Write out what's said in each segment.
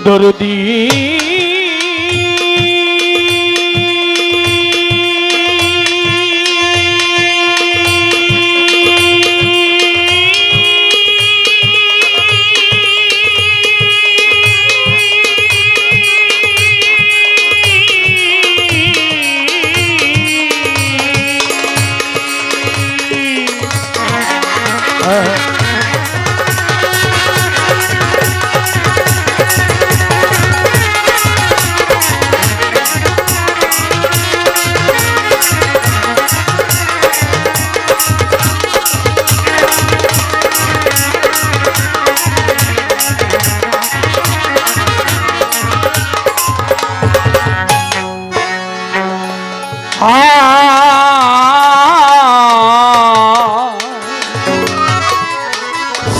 দরদি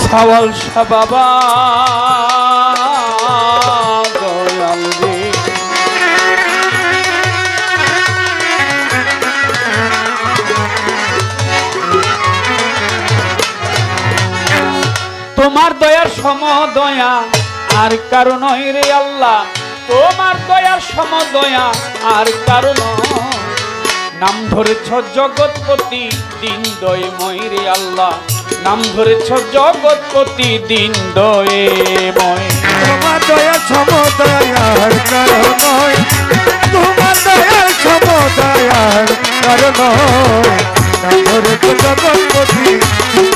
সাওয়াল শাহ বাবা দয়াল রে তোমার দয়ার সমদয়া আর কারো নয় রে আল্লাহ, তোমার দয়ার সমদয়া আর কারো নয়। নাম ধরেছ জগৎপতি দিন দয়ময় রে আল্লাহ, নাম ধরেছ জগৎপতি দিন দয়ময়। তোমার দয়া সমদয়ার কারণ নয়, তোমার দয়ার সমদয়ার কারণ নয়। নাম ধরেছ জগৎপতি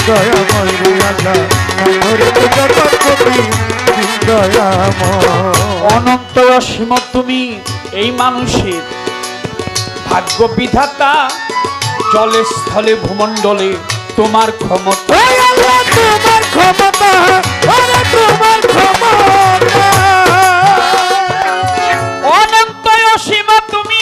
দয়াময় রে আল্লাহ, নাম ধরেছ জগৎপতি দয়াময়। অনন্ত অসীম তুমি এই মানুষের ভাগ্য বিধাতা, জলে স্থলে ভূমণ্ডলে তোমার ক্ষমতা, তোমার ক্ষমতা, তোমার ক্ষমতা। অনন্ত অসীম তুমি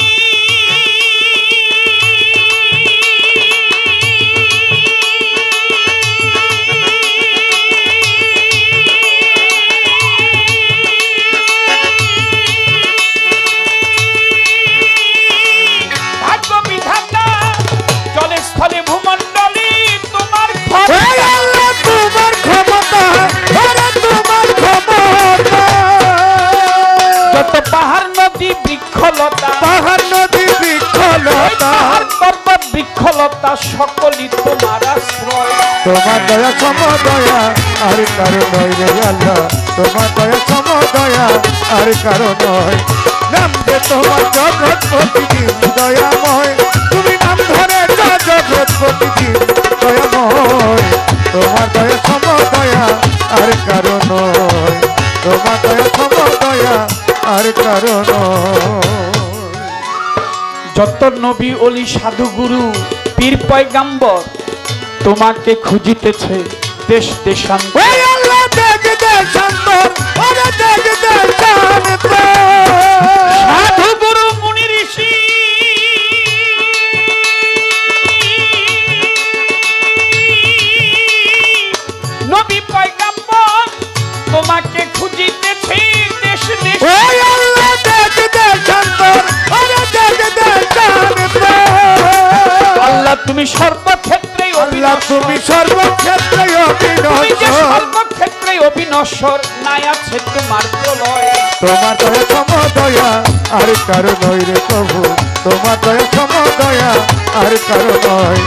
ভাগ্য বিধাতা, জলে স্থলে ভূমণ্ডলে তোমার তোমার ক্ষমতা, তোমার ক্ষমতা। যত পাহাড় নদী বৃক্ষলতা, পাহাড় নদী বৃক্ষলতা, পর্বত বৃক্ষলতা সকলই তোমার আশ্রয়। তোমার দয়া সমদয়া আর কারো নয় রে আল্লাহ, তোমার দয়া সমদয়া আর কারো নয়। নাম যে তোমার জগৎপতি দিন দয়াময়, তুমি নাম ধরে জগৎপতি দিন দয়াময়। তোমার দয়া সমদয়া আর কারো নয়, তোমার দয়া সমদয়া আর কারো নয়। যত নবী ওলি সাধু গুরু পীর পয়গাম্বর তোমাকে খুঁজিতেছে দেশ দেশান্তর। আল্লাহ দেখ দেশান্তর, ওরে দেখ দেশান্তর। সাধু গুরু মুনি ঋষি নবী পয়গাম্বর তোমাকে খুঁজিতেছে দেশ দেশ। আল্লাহ দেখ দেশান্তর, ওরে দেখ দেশান্তর। আল্লাহ তুমি সর্বক্ষেত্রে আল্লাহ তুমি সর্বক্ষেত্রে অবিনশ্বর, সর্বক্ষেত্রে অবিনশ্বর, নাই আছে তোমার প্রলয়। তোমার দয়া সমদয়া আর কারো নয় রে প্রভু, তোমার দয়া সমদয়া আর কারো নয়।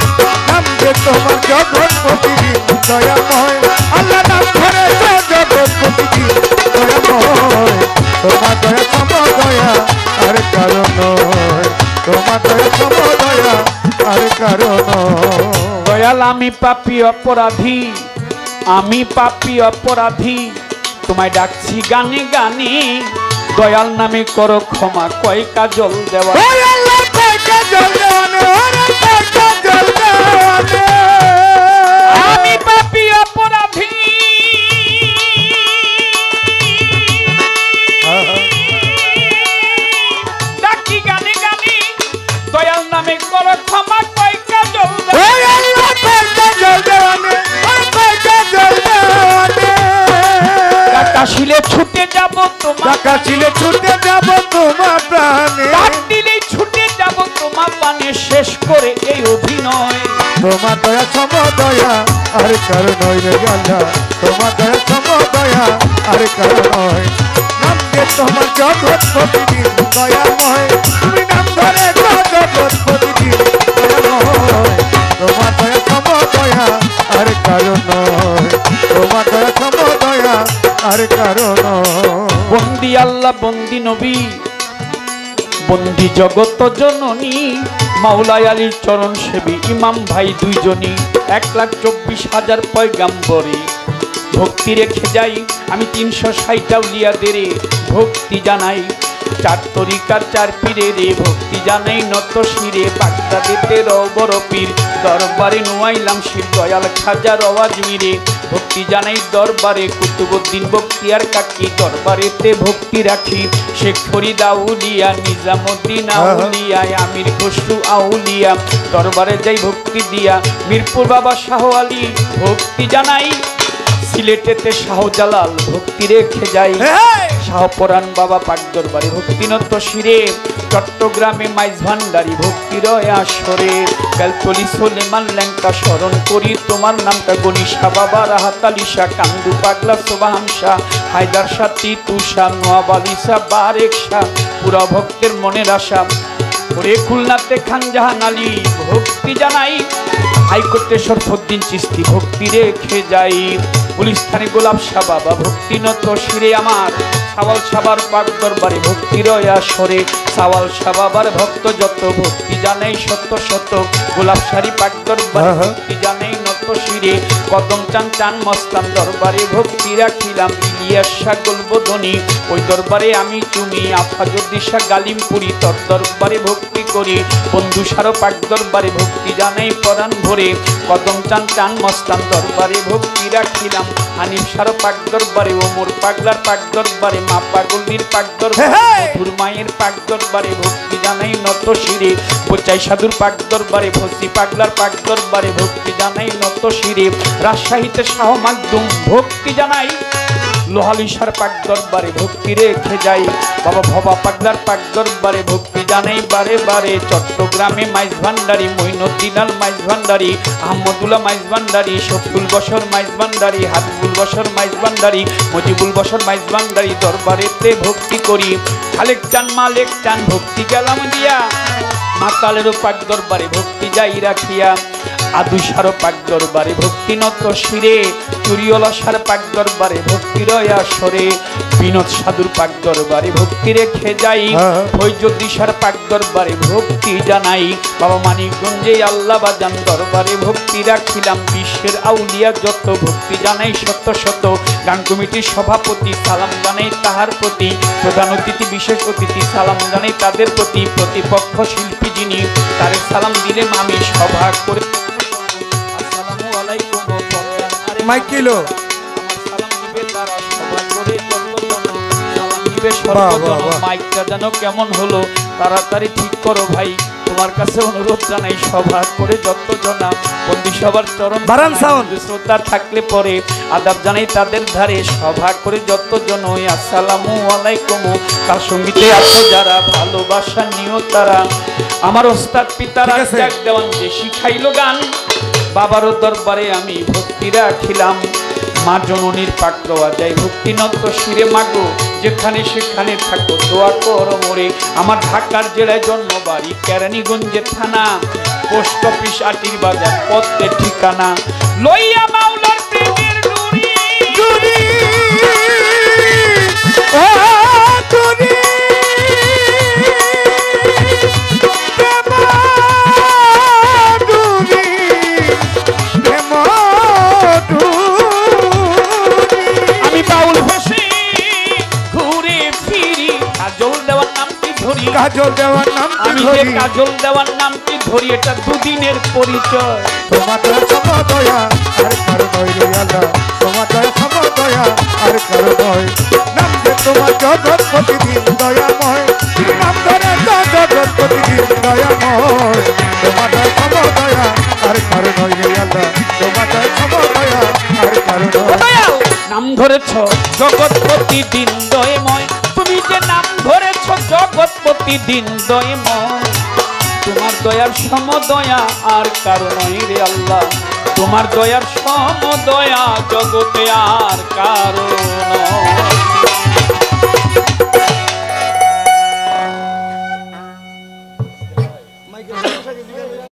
নাম যে তোমার জগৎপতি দিন দয়াময়, আল্লাহ নাম ধরে জগৎপতি দিন দয়াময়। তোমার দয়া সমদয়া আর কারো নয়, তোমার দয়া সমদয়া আর কারো নয়। দয়াল আমি পাপী অপরাধী, আমি পাপী অপরাধী, তোমায় ডাকছি গানে গানে, দয়াল নামে করো ক্ষমা, কয় কাজল দেওয়া। আল্লাহ কয় কাজল দেওয়ানে, ওরে কয় কাজল দেওয়ানে। আমি পাপী অপরাধী, ডাকি গানে গানে, দয়াল নামে করো ক্ষমা, কয় কাজল দেওয়া। আল্লাহ কয় কাজল দেওয়ানে, ওরে কয় কাজল দেওয়ানে। কাশিলে ছুটে যাব তোমার, টাকা ছিলে ছুটে যাব তোমার প্রাণে, ডাক দিলেই ছুটে যাব তোমার পানে, শেষ করে এই অভিনয়। তোমার দয়া সমদয়া আর কারো নয় রে আল্লাহ, তোমার দয়া সমদয়া আর কারো নয়। নাম জগৎ প্রতিদিন দয়াময় তুমি নাম ধরে জগৎ প্রতিদিন দয়াময় তোমার দয়া সমদয়া আর কারণ নয় তোমার দয়া সমদয়া আর কারণ বন্দি আল্লাহ বন্দি নবী বন্দি জগত জননী মাওলাই আলীর চরণ সেবী ইমাম ভাই দুইজনই 1,24,000 পয়গাম্বরী ভক্তি রেখে যাই আমি 360 আউলিয়াদের ভক্তি জানাই 4 তরিকার 4 পীরের ভক্তি জানাই নত শিরে বাগদাদেতে বড় পীর দরবারে নুয়াইলাম শির দয়াল খাজা রওয়াজ মিরে ভক্তি জানাই দরবারে কুতুবউদ্দিন বখতিয়ার কাকি দরবারেতে ভক্তি রাখি শেখ ফরিদ আউলিয়া নিজামুদ্দিন আউলিয়া আমির খসরু আউলিয়া দরবারে যাই ভক্তি দিয়া মিরপুর বাবা শাহ আলী ভক্তি জানাই সিলেটেতে শাহজালাল ভক্তি রেখে যাই শাহপরান বাবা পাক দরবারে ভক্তিনত শিরে চট্টগ্রামে মাইজ ভান্ডারী ভক্তির আসরে বেলতলি সোলেমান ল্যাংটা স্মরণ করি তোমার নামটা গনিশা বাবা রাহাত আলী শাহ কান্দু পাগলা সোবাহান শাহ হায়দার শাহ তিতুষা নোয়াব আলী শাহ বারেক শাহ পুরা ভক্তের মনের আশা ওরে খুলনাতে খান জাহান আলী ভক্তি জানাই হাইকোর্টে শরফুদ্দিন চিস্তি ভক্তি রেখে যাই গুলিস্তানে গোলাপ শাহ বাবা ভক্তিনত শিরে আমার সাওয়াল সাবার পাক দরবারে ভক্তির আসরে সাওয়াল শাহ বাবার ভক্ত যত ভক্তি জানাই শত শত গোলাপ শাড়ি পাক দরবারে ভক্তি জানাই নত শিরে কদম চান চান মস্তান দরবারে ভক্তি রাখিলাম ইলিয়াস শাহ গোলবদনী ওই দরবারে আমি চুমি আফাজুদ্দিশা গালিমপুরি তর দরবারে ভক্তি করি বন্ধু সারো পাক দরবারে ভক্তি জানাই পরাণ ভরে কদম চান চান মস্তান দরবারে ভক্তি রাখিলাম হানিফ সারো পাক দরবারে ওমর পাগলার পাক দরবারে মা পাগলনির পাক দরবারে মধুর মায়ের পাক দরবারে ভক্তি জানাই নত শিরে বোচাই সাধুর পাক দরবারে ভসি পাগলার পাক দরবারে ভক্তি জানাই নত শিরে রাজশাহীতে শাহ মাকদুম ভক্তি জানাই লোহালিশার পাক দরবারে ভক্তি রেখে যাই বাবা ভবা পাগলার পাক দরবারে ভক্তি জানাই বারে বারে চট্টগ্রামে মাইজ ভান্ডারী মঈনুদ্দিন আল মাইজ ভান্ডারী আহমদুল্লাহ মাইজ ভান্ডারী শফিউল বশর মাইজ ভান্ডারী হাবিবুল বশর মাইজ ভান্ডারী মজিবুল বশর মাইজ ভান্ডারী দরবারেতে ভক্তি করি খালেক চান মালেক চান ভক্তি গেলাম দিয়া মাতালেরও পাক দরবারে ভক্তি যাই রাখিয়া আদুসারো পাক দরবারে ভক্তি নত শিরে চুরিওলা সার পাক দরবারে ভক্তির আসরে বিনোদ সাধুর পাক দরবারে ভক্তি রেখে যাই ফৈজুদ্দিশার পাক দরবারে ভক্তি জানাই বাবা মানিকগঞ্জে আল্লাহ বাজান দরবারে ভক্তি রাখিলাম বিশ্বের আউলিয়া যত ভক্তি জানাই শত শত গান কমিটির সভাপতি সালাম জানাই তাহার প্রতি প্রধান অতিথি বিশেষ অতিথি সালাম জানাই তাদের প্রতি প্রতিপক্ষ শিল্পী যিনি তার সালাম দিলে আমি সভা করে মাইকিলো মাইকটা যেন কেমন হলো তাড়াতাড়ি ঠিক করো ভাই তোমার কাছে অনুরোধ জানাই সভা করে যত জনা বন্দি সবার চরণ শ্রদ্ধা থাকলে পরে আদাব জানাই তাদের ধারে সভা করে যত জন আসসালামু আলাইকুম তার সঙ্গীতে আছো যারা ভালোবাসা নিও তারা আমার ওস্তাদ পিতারা ত্যাগ দেওয়ান যে শিখাইলো গান বাবারও দরবারে আমি ভক্তি রাখিলাম মা জননীর পাক দেওয়া যায় ভক্তিনত শিরে মাগো যেখানে সেখানে থাকো দোয়া করো মোরে আমার ঢাকার জেলায় জন্মবাড়ি কেরানীগঞ্জের থানা পোস্ট অফিস আটির বাজার পথের ঠিকানা লইয়া মাওলার প্রেমের নুরি নুরি ও নুরি কাজল দেওয়ার নাম আমি যে কাজল দেওয়ার নামটি ধরি এটা দুদিনের পরিচয় তোমার দয়া সমদয়া আর কারো নয় রে আল্লাহ তোমার দয়া সমদয়া আর কারো নয় নাম যে তোমার জগৎ প্রতিদিন দয়াময় নাম ধরে জগৎ প্রতিদিন দয়াময় তোমার দয়া সমদয়া আর কারো নয় রে আল্লাহ তোমার দয়া সমদয়া আর কারো নয় নাম ধরেছ জগৎ প্রতিদিন দয়াময় তুমি যে নাম ধরেছ জগৎ প্রতিদিন দয়াময় তোমার দয়ার সমদয়া আর কারো নয় রে আল্লাহ তোমার দয়ার সমদয়া জগতে আর কারো নয় মাইকে